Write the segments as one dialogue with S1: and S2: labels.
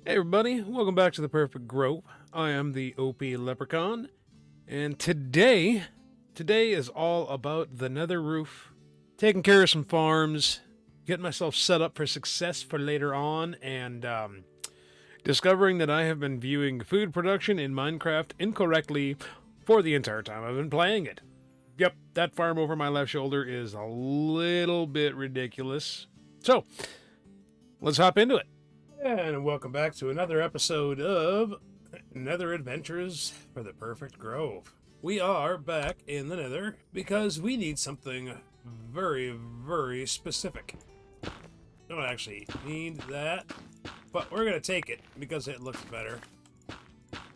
S1: Hey everybody, welcome back to the Perfect Grove. I am the OP Leprechaun, and today is all about the Nether Roof, taking care of some farms, getting myself set up for success for later on, and discovering that I have been viewing food production in Minecraft incorrectly for the entire time I've been playing it. Yep, that farm over my left shoulder is a little bit ridiculous. So, let's hop into it. And welcome back to another episode of Nether Adventures for the Perfect Grove. We are back in the Nether because we need something very specific. I don't actually need that, but we're going to take it because it looks better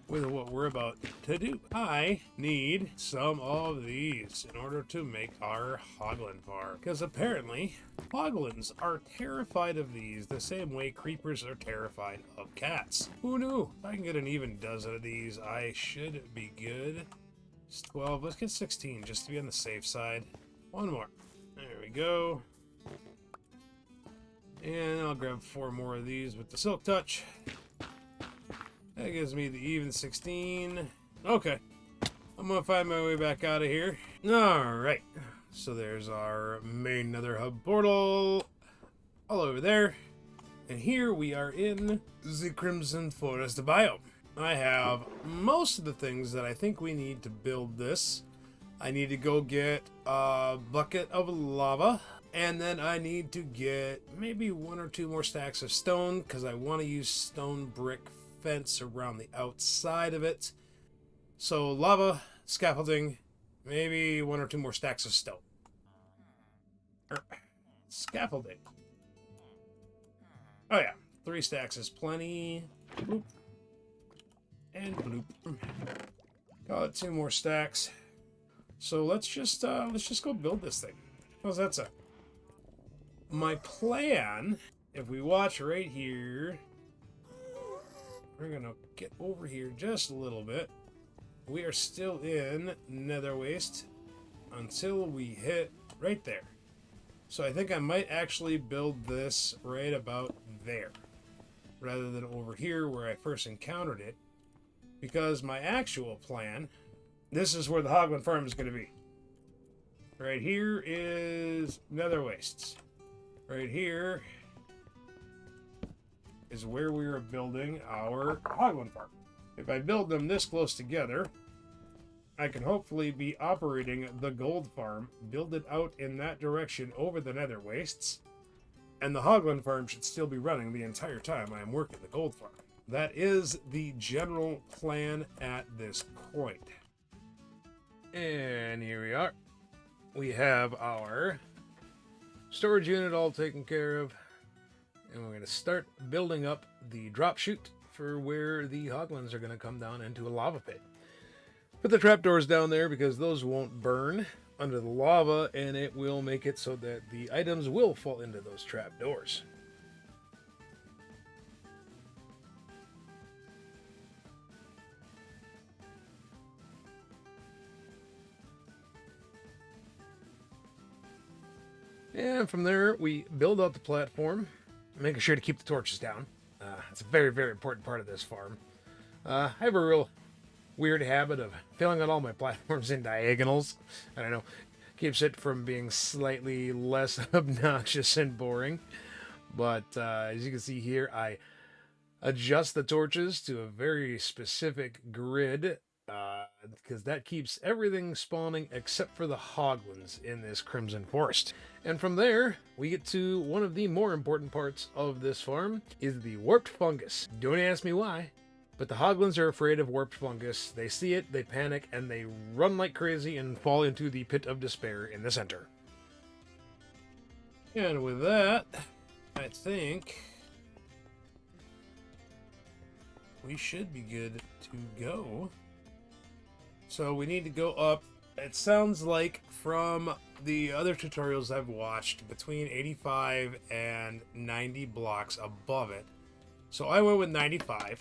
S1: with what we're about to do. I need some of these in order to make our hoglin farm, because apparently hoglins are terrified of these the same way creepers are terrified of cats. Who knew? If I can get an even dozen of these, I should be good. It's 12. Let's get 16 just to be on the safe side. One more. There we go. And I'll grab 4 more of these with the silk touch. That gives me the even 16. Okay. I'm gonna find my way back out of here. Alright. So there's our main Nether hub portal. All over there. And here we are in the Crimson Forest biome. I have most of the things that I think we need to build this. I need to go get a bucket of lava. And then I need to get maybe 1 or 2 more stacks of stone, because I want to use stone brick fence around the outside of it. So lava, scaffolding, maybe 1 or 2 more stacks of stone. Scaffolding. Oh yeah, 3 stacks is plenty. Bloop. And bloop. Call it 2 more stacks. So let's just go build this thing. How's that sound? My plan, if we watch right here, we're gonna get over here just a little bit. We are still in Nether Waste until we hit right there. So I think I might actually build this right about there, rather than over here where I first encountered it. Because my actual plan, this is where the hoglin farm is going to be. Right here is Nether Wastes. Right here is where we are building our hoglin farm. If I build them this close together, I can hopefully be operating the gold farm, build it out in that direction over the Nether Wastes, and the hoglin farm should still be running the entire time I am working the gold farm. That is the general plan at this point. And here we are. We have our storage unit all taken care of, and we're going to start building up the drop chute for where the hoglins are going to come down into a lava pit. Put the trapdoors down there because those won't burn under the lava, and it will make it so that the items will fall into those trapdoors. And from there, we build out the platform, making sure to keep the torches down. It's a very important part of this farm. I have a real weird habit of filling out all my platforms in diagonals. I don't know, keeps it from being slightly less obnoxious and boring. But as you can see here, I adjust the torches to a very specific grid, because that keeps everything spawning except for the hoglins in this Crimson Forest. And from there, we get to one of the more important parts of this farm, is the warped fungus. Don't ask me why, but the hoglins are afraid of warped fungus. They see it, they panic, and they run like crazy and fall into the pit of despair in the center. And with that, I think we should be good to go. So we need to go up. It sounds like from the other tutorials I've watched, between 85 and 90 blocks above it. So I went with 95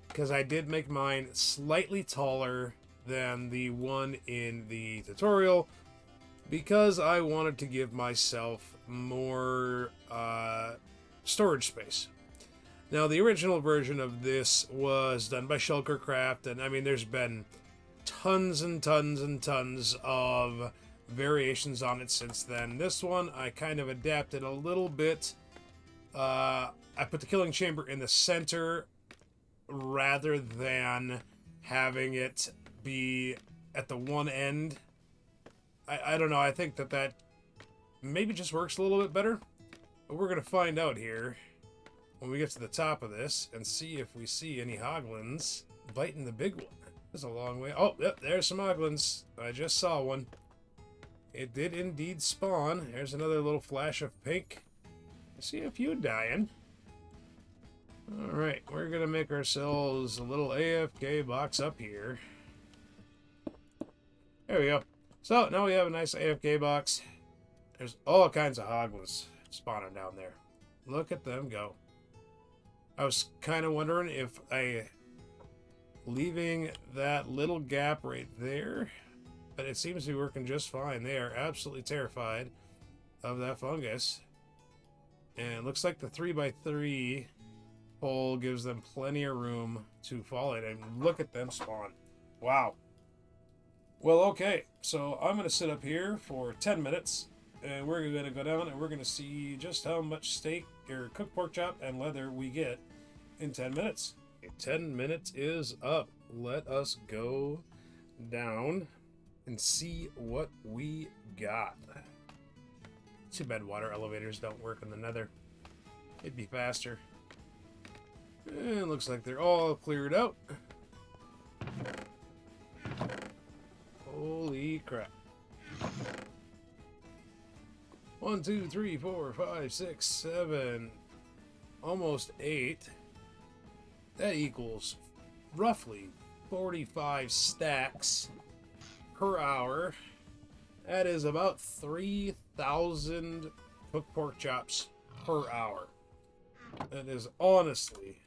S1: because I did make mine slightly taller than the one in the tutorial, because I wanted to give myself more storage space. Now, the original version of this was done by Shulker Craft, and I mean, there's been tons and tons and tons of variations on it since then. This one, I kind of adapted a little bit. I put the killing chamber in the center rather than having it be at the one end. I don't know, I think that maybe just works a little bit better. But we're going to find out here when we get to the top of this and see if we see any hoglins biting the big one. There's a long way. Oh, yep, there's some hoglins. I just saw one. It did indeed spawn. There's another little flash of pink. I see a few dying. Alright, we're going to make ourselves a little AFK box up here. There we go. So, now we have a nice AFK box. There's all kinds of hoglins spawning down there. Look at them go. I was kind of wondering if leaving that little gap right there, but it seems to be working just fine. They are absolutely terrified of that fungus. And it looks like the 3x3 hole gives them plenty of room to fall in. And look at them spawn. Wow. Well, okay. So I'm going to sit up here for 10 minutes. And we're going to go down and we're going to see just how much steak or cooked pork chop and leather we get in 10 minutes. 10 minutes is up. Let us go down and see what we got. Too bad water elevators don't work in the Nether. It'd be faster. And it looks like they're all cleared out. Holy crap. 1, 2, 3, 4, 5, 6, 7, almost 8. That equals roughly 45 stacks per hour. That is about 3,000 cooked pork chops per hour. That is honestly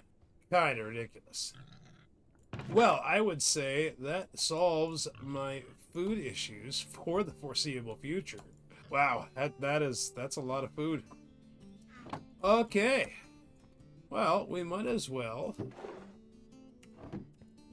S1: kind of ridiculous. Well, I would say that solves my food issues for the foreseeable future. Wow, that's a lot of food. Okay. Well, we might as well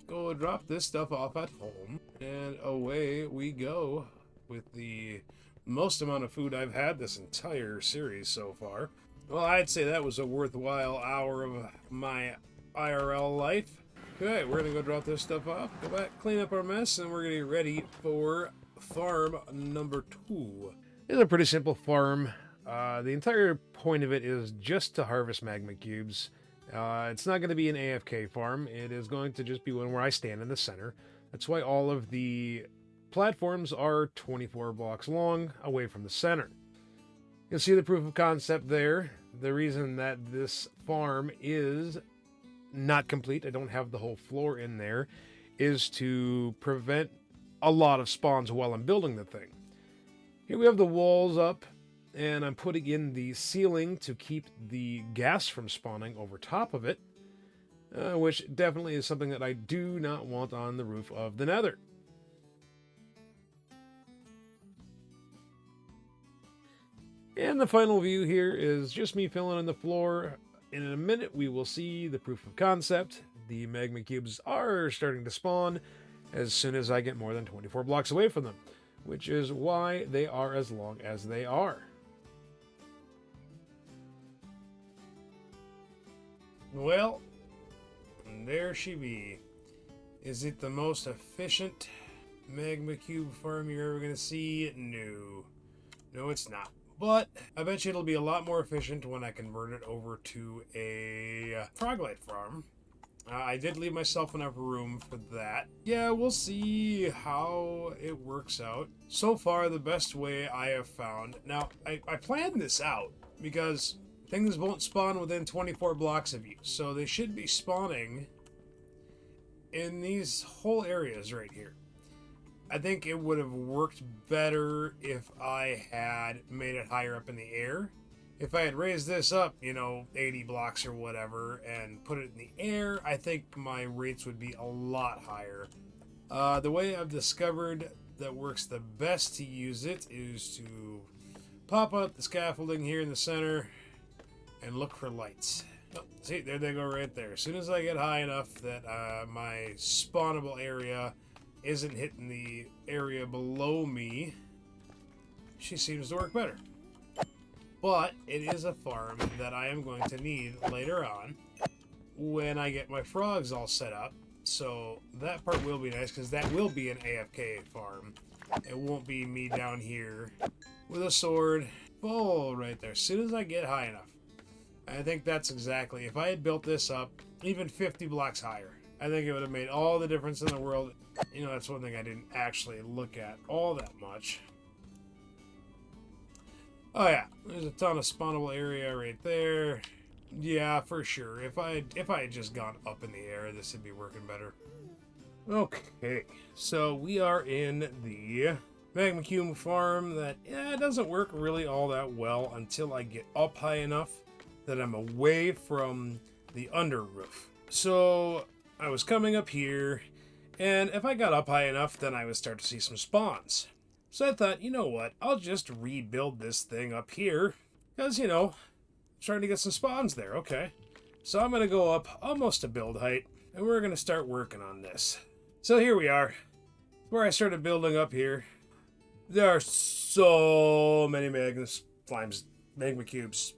S1: go drop this stuff off at home, and away we go with the most amount of food I've had this entire series so far. Well, I'd say that was a worthwhile hour of my IRL life. Okay, we're gonna go drop this stuff off, go back, clean up our mess, and we're gonna get ready for farm number 2. It's a pretty simple farm. The entire point of it is just to harvest magma cubes. It's not going to be an AFK farm. It is going to just be one where I stand in the center. That's why all of the platforms are 24 blocks long away from the center. You'll see the proof of concept there. The reason that this farm is not complete, I don't have the whole floor in there, is to prevent a lot of spawns while I'm building the thing. Here we have the walls up, and I'm putting in the ceiling to keep the gas from spawning over top of it, which definitely is something that I do not want on the roof of the Nether. And the final view here is just me filling in the floor. In a minute, we will see the proof of concept. The magma cubes are starting to spawn as soon as I get more than 24 blocks away from them, which is why they are as long as they are. Well, there she be. Is it the most efficient magma cube farm you're ever going to see? No. No, it's not. But I bet you it'll be a lot more efficient when I convert it over to a froglight farm. I did leave myself enough room for that. Yeah, we'll see how it works out. So far, the best way I have found... Now, I planned this out because things won't spawn within 24 blocks of you. So they should be spawning in these whole areas right here. I think it would have worked better if I had made it higher up in the air. If I had raised this up, 80 blocks or whatever, and put it in the air, I think my rates would be a lot higher. The way I've discovered that works the best to use it is to pop up the scaffolding here in the center and look for lights. Oh, see, there they go right there. As soon as I get high enough that my spawnable area isn't hitting the area below me, she seems to work better. But it is a farm that I am going to need later on when I get my frogs all set up. So that part will be nice because that will be an AFK farm. It won't be me down here with a sword. Oh, right there. As soon as I get high enough. I think that's exactly. If I had built this up even 50 blocks higher, I think it would have made all the difference in the world. You know, that's one thing I didn't actually look at all that much. Oh yeah, there's a ton of spawnable area right there. Yeah, for sure. If I had just gone up in the air, this would be working better. Okay, so we are in the magma cube farm that doesn't work really all that well until I get up high enough that I'm away from the under roof. So I was coming up here, and if I got up high enough, then I would start to see some spawns. So I thought, you know what, I'll just rebuild this thing up here, because, you know, trying to get some spawns there, okay. So I'm going to go up almost to build height, and we're going to start working on this. So here we are, where I started building up here. There are so many magma cubes.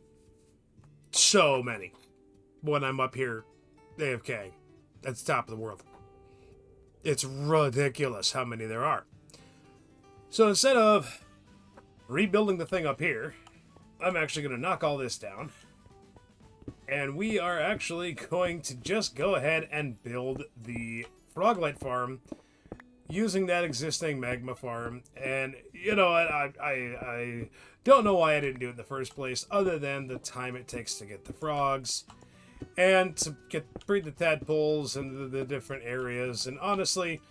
S1: So many. When I'm up here, AFK, at the top of the world. It's ridiculous how many there are. So instead of rebuilding the thing up here, I'm actually going to knock all this down. And we are actually going to just go ahead and build the Froglight farm using that existing magma farm. And, you know, I don't know why I didn't do it in the first place, other than the time it takes to get the frogs and to breed the tadpoles into the different areas. And honestly,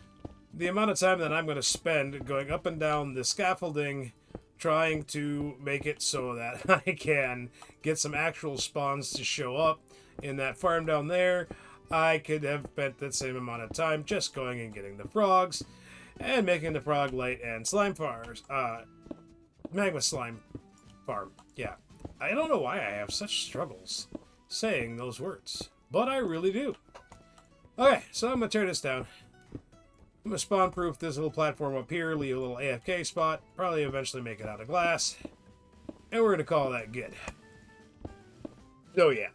S1: the amount of time that I'm going to spend going up and down the scaffolding trying to make it so that I can get some actual spawns to show up in that farm down there, I could have spent the same amount of time just going and getting the frogs and making the frog light and slime farms, magma slime farm. Yeah, I don't know why I have such struggles saying those words, but I really do. Okay, so I'm gonna tear this down. I'm gonna spawn proof this little platform up here, leave a little AFK spot, probably eventually make it out of glass, and we're gonna call that good. So yeah,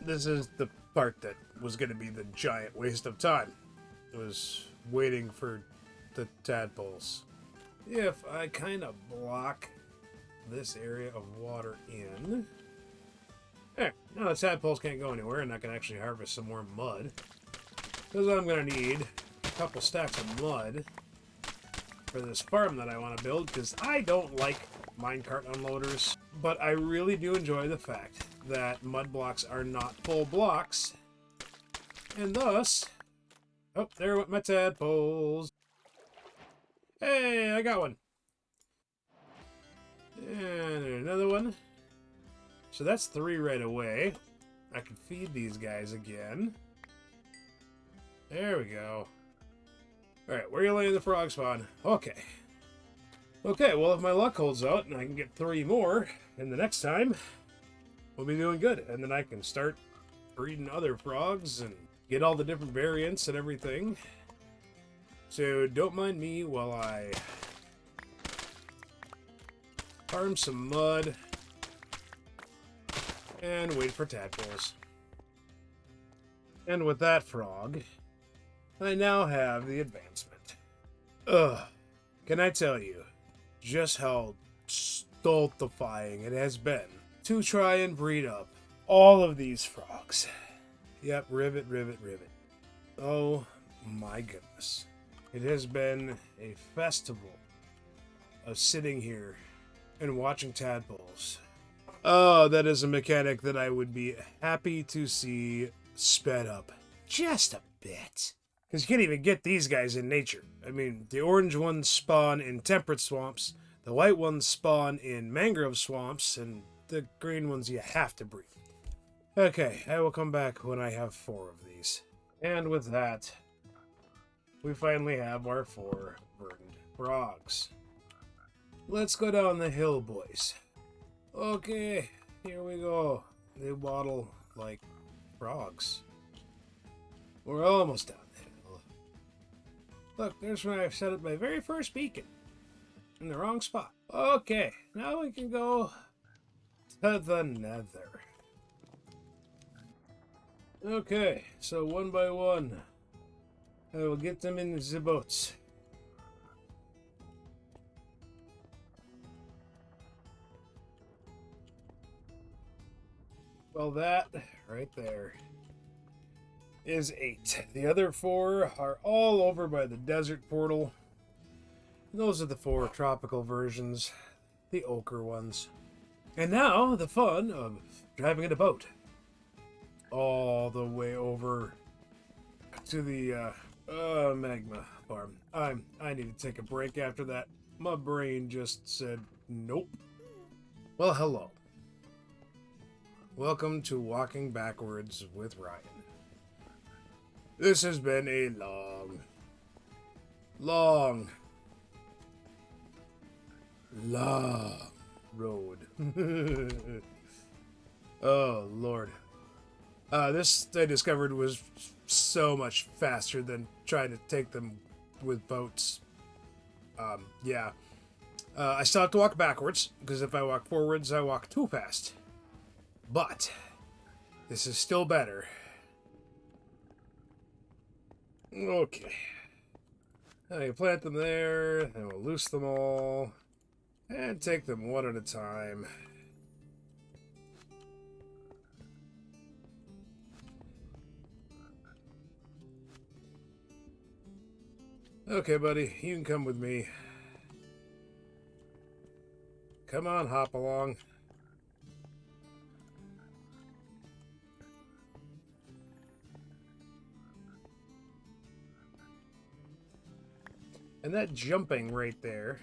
S1: this is the part that was gonna be the giant waste of time. It was waiting for the tadpoles. If I kind of block this area of water in, there, now the tadpoles can't go anywhere, and I can actually harvest some more mud. Because I'm gonna need a couple stacks of mud for this farm that I want to build, because I don't like minecart unloaders, but I really do enjoy the fact that mud blocks are not full blocks, and thus, oh, there went my tadpoles. Hey, I got one. And another one. So that's 3 right away. I can feed these guys again. There we go. Alright, where are you laying the frog spawn? Okay. Okay, well, if my luck holds out and I can get 3 more, and the next time, we'll be doing good. And then I can start breeding other frogs and get all the different variants and everything. So don't mind me while I farm some mud and wait for tadpoles. And with that frog, I now have the advancement. Ugh, can I tell you just how stultifying it has been to try and breed up all of these frogs. Yep, rivet, rivet, rivet. Oh my goodness. It has been a festival of sitting here and watching tadpoles. Oh, that is a mechanic that I would be happy to see sped up just a bit. Because you can't even get these guys in nature. I mean, the orange ones spawn in temperate swamps, the white ones spawn in mangrove swamps, and the green ones you have to breed. Okay, I will come back when I have 4 of these. And with that, we finally have our 4 verdant frogs. Let's go down the hill, boys. Okay, here we go. They waddle like frogs. We're almost down the hill. Look, there's where I've set up my very first beacon. In the wrong spot. Okay, now we can go to the Nether. Okay, so one by one, I will get them in the boats. Well, that right there is 8. The other 4 are all over by the desert portal. Those are the 4 tropical versions, the ochre ones. And now, the fun of driving in a boat all the way over to the magma farm. I need to take a break after that. My brain just said nope. Well, hello. Welcome to Walking Backwards with Ryan. This has been a long road. Oh, Lord. This, I discovered, was so much faster than trying to take them with boats. Yeah. I still have to walk backwards, because if I walk forwards, I walk too fast. But this is still better. Okay. Now you plant them there, and we'll loose them all, and take them one at a time. Okay, buddy, you can come with me. Come on, hop along. And that jumping right there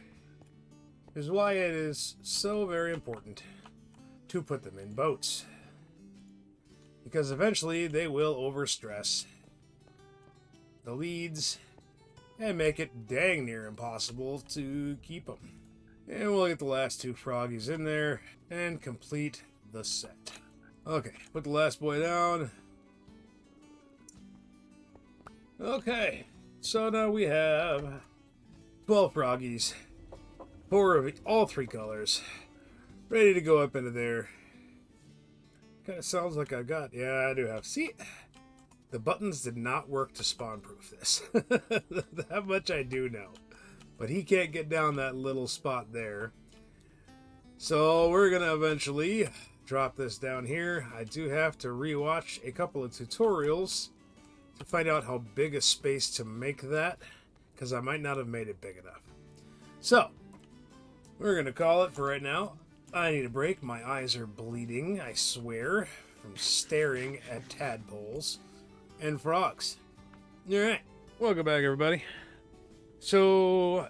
S1: is why it is so very important to put them in boats. Because eventually they will overstress the leads and make it dang near impossible to keep them. And we'll get the last 2 froggies in there and complete the set. Okay, put the last boy down. Okay, so now we have 12 froggies, 4 of all 3 colors, ready to go up into there. Kind of sounds like I got, yeah, I do have. See, the buttons did not work to spawn proof this. That much I do know. But he can't get down that little spot there. So we're going to eventually drop this down here. I do have to rewatch a couple of tutorials to find out how big a space to make that, because I might not have made it big enough. So, we're going to call it for right now. I need a break. My eyes are bleeding, I swear, from staring at tadpoles and frogs. Alright, welcome back, everybody. So,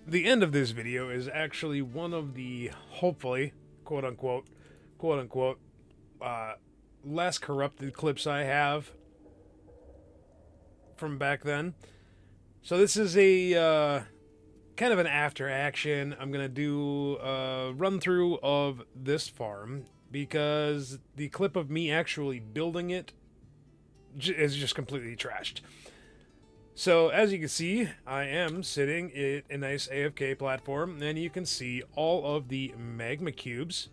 S1: the end of this video is actually one of the, hopefully, quote-unquote, less corrupted clips I have from back then. So this is a kind of an after action. I'm going to do a run through of this farm because the clip of me actually building it is just completely trashed. So as you can see, I am sitting in a nice AFK platform, and you can see all of the magma cubes.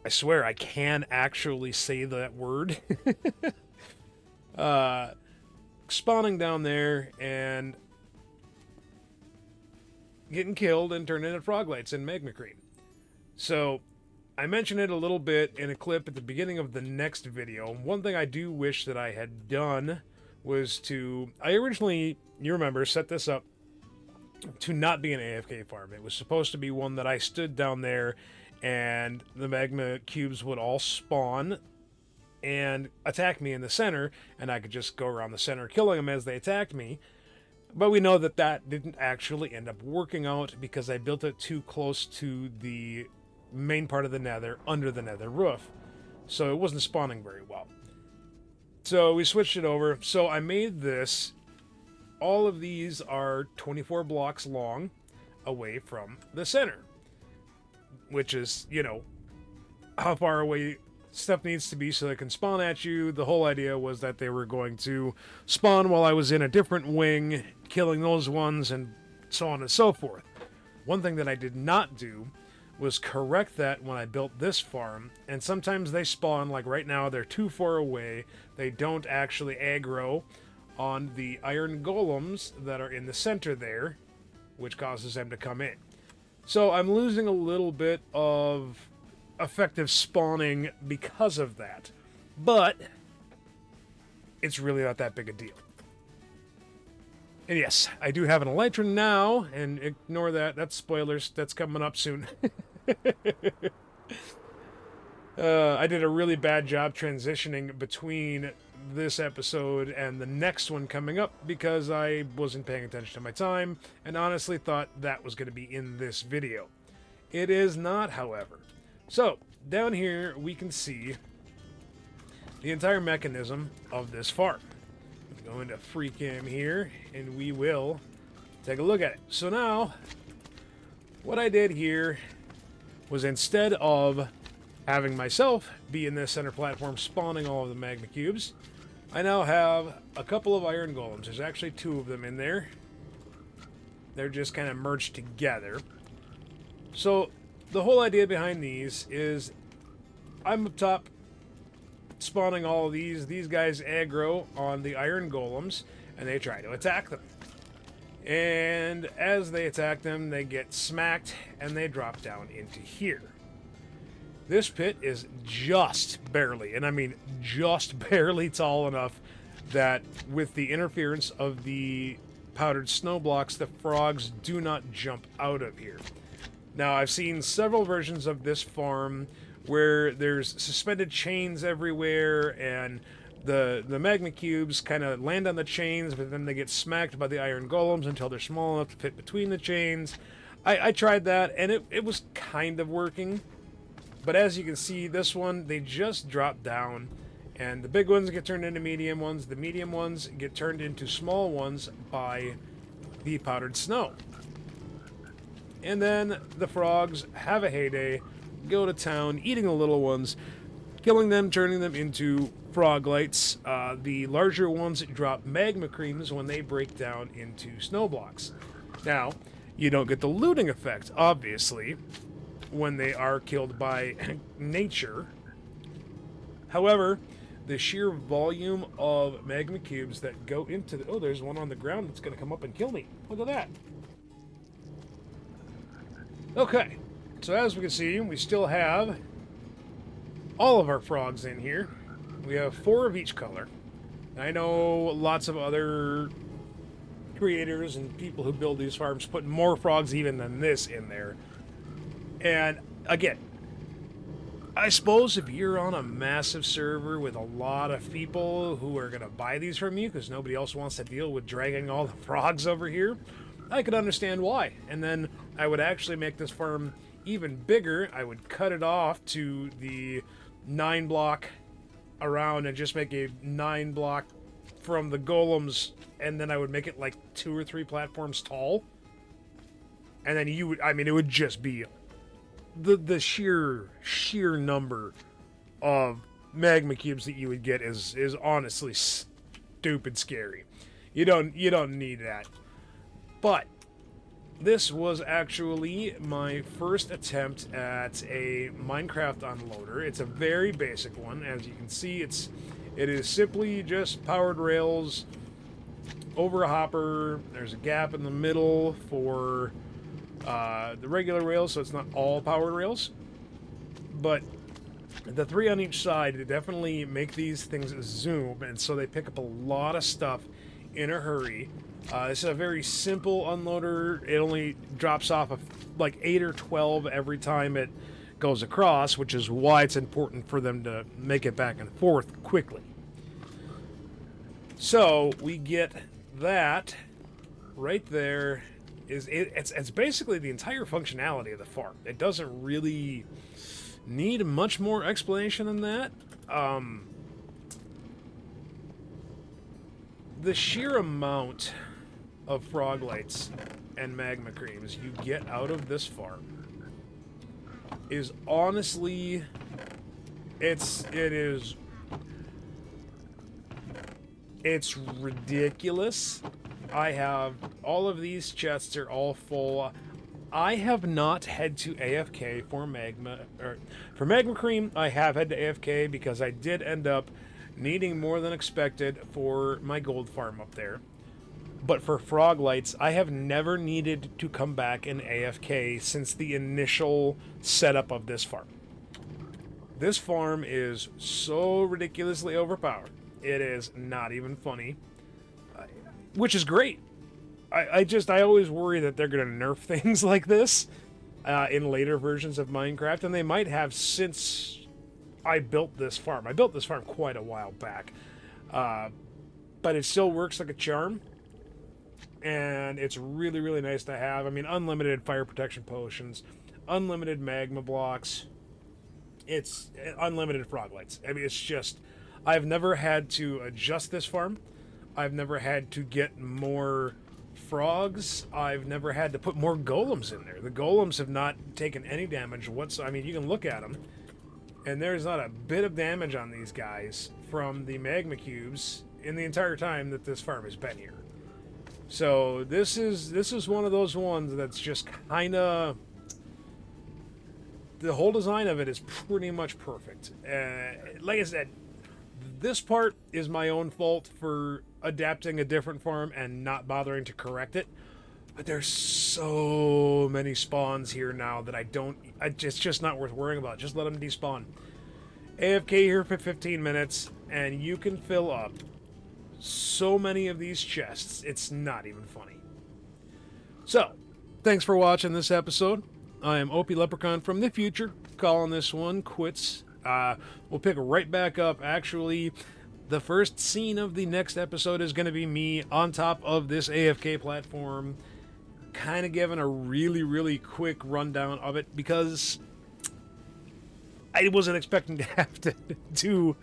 S1: I swear I can actually say that word. Spawning down there and getting killed and turned into froglights and magma cream. So I mentioned it a little bit in a clip at the beginning of the next video. One thing I do wish that I had done was to, I originally, you remember, set this up to not be an AFK farm. It was supposed to be one that I stood down there and the magma cubes would all spawn and attack me in the center, and I could just go around the center killing them as they attacked me. But we know that that didn't actually end up working out because I built it too close to the main part of the nether, under the nether roof. So it wasn't spawning very well. So we switched it over. So I made this. All of these are 24 blocks long away from the center. Which is, you know, how far away stuff needs to be so they can spawn at you. The whole idea was that they were going to spawn while I was in a different wing, killing those ones, and so on and so forth. One thing that I did not do was correct that when I built this farm, and sometimes they spawn, like right now, they're too far away. They don't actually aggro on the iron golems that are in the center there, which causes them to come in. So I'm losing a little bit of effective spawning because of that. But it's really not that big a deal. And yes, I do have an elytra now, and ignore that. That's spoilers. That's coming up soon. I did a really bad job transitioning between this episode and the next one coming up because I wasn't paying attention to my time and honestly thought that was going to be in this video. It is not, however. So, down here we can see the entire mechanism of this farm. Let's go into free cam here and we will take a look at it. So now, what I did here was instead of having myself be in this center platform spawning all of the magma cubes, I now have a couple of iron golems. There's actually 2 of them in there. They're just kind of merged together. So the whole idea behind these is I'm up top spawning all of these. These guys aggro on the iron golems and they try to attack them. And as they attack them, they get smacked and they drop down into here. This pit is just barely, and I mean just barely tall enough that with the interference of the powdered snow blocks, the frogs do not jump out of here. Now, I've seen several versions of this farm where there's suspended chains everywhere, and the magma cubes kind of land on the chains, but then they get smacked by the iron golems until they're small enough to fit between the chains. I tried that, and it was kind of working. But as you can see, this one, they just drop down, and the big ones get turned into medium ones. The medium ones get turned into small ones by the powdered snow. And then the frogs have a heyday, go to town, eating the little ones, killing them, turning them into frog lights. The larger ones drop magma creams when they break down into snow blocks. Now, you don't get the looting effect, obviously, when they are killed by nature. However, the sheer volume of magma cubes that go into the... Oh, there's one on the ground that's going to come up and kill me. Look at that. Okay, so as we can see, we still have all of our frogs in here. We have 4 of each color. I know lots of other creators and people who build these farms put more frogs even than this in there. And again, I suppose if you're on a massive server with a lot of people who are going to buy these from you because nobody else wants to deal with dragging all the frogs over here, I could understand why. And then I would actually make this farm even bigger. I would cut it off to the 9 block around and just make a 9 block from the golems, and then I would make it like 2 or 3 platforms tall. And then you would, I mean, it would just be the sheer number of magma cubes that you would get is honestly stupid scary. You don't need that. But this was actually my first attempt at a Minecraft unloader. It's a very basic one. As you can see, it is simply just powered rails over a hopper. There's a gap in the middle for the regular rails, so it's not all powered rails. But the 3 on each side definitely make these things zoom, and so they pick up a lot of stuff in a hurry. This is a very simple unloader. It only drops off of like 8 or 12 every time it goes across, which is why it's important for them to make it back and forth quickly. So we get that right there. It's basically the entire functionality of the farm. It doesn't really need much more explanation than that. The sheer amount of frog lights and magma creams you get out of this farm is honestly It's ridiculous. I have all of these chests are all full. I have not had to AFK for magma cream. I have had to AFK because I did end up needing more than expected for my gold farm up there. But for frog lights, I have never needed to come back and AFK since the initial setup of this farm. This farm is so ridiculously overpowered. It is not even funny, which is great. I always worry that they're going to nerf things like this in later versions of Minecraft, and they might have since I built this farm. I built this farm quite a while back, but it still works like a charm, and it's really, really nice to have. I mean, unlimited fire protection potions, unlimited magma blocks, it's unlimited frog lights. I mean, it's just, I've never had to adjust this farm. I've never had to get more frogs. I've never had to put more golems in there. The golems have not taken any damage whatsoever. I mean, you can look at them, and there's not a bit of damage on these guys from the magma cubes in the entire time that this farm has been here. So this is one of those ones that's just kind of, the whole design of it is pretty much perfect. Like I said, this part is my own fault for adapting a different farm and not bothering to correct it. But there's so many spawns here now that it's just not worth worrying about. Just let them despawn. AFK here for 15 minutes, and you can fill up so many of these chests. It's not even funny. So, thanks for watching this episode. I am OP Leprechaun from the future, calling this one quits. We'll pick right back up. Actually, the first scene of the next episode is going to be me on top of this AFK platform, kind of giving a really, really quick rundown of it, because I wasn't expecting to have to do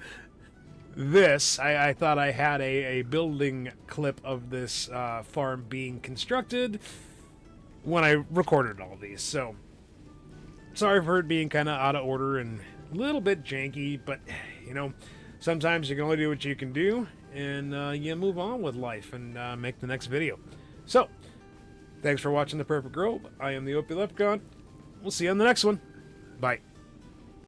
S1: this. I thought I had a building clip of this farm being constructed when I recorded all these, so sorry for it being kind of out of order and a little bit janky, but, you know, sometimes you can only do what you can do, and you move on with life and make the next video. So, thanks for watching The Perfect Grove. I am the OP Leprechaun. We'll see you on the next one. Bye.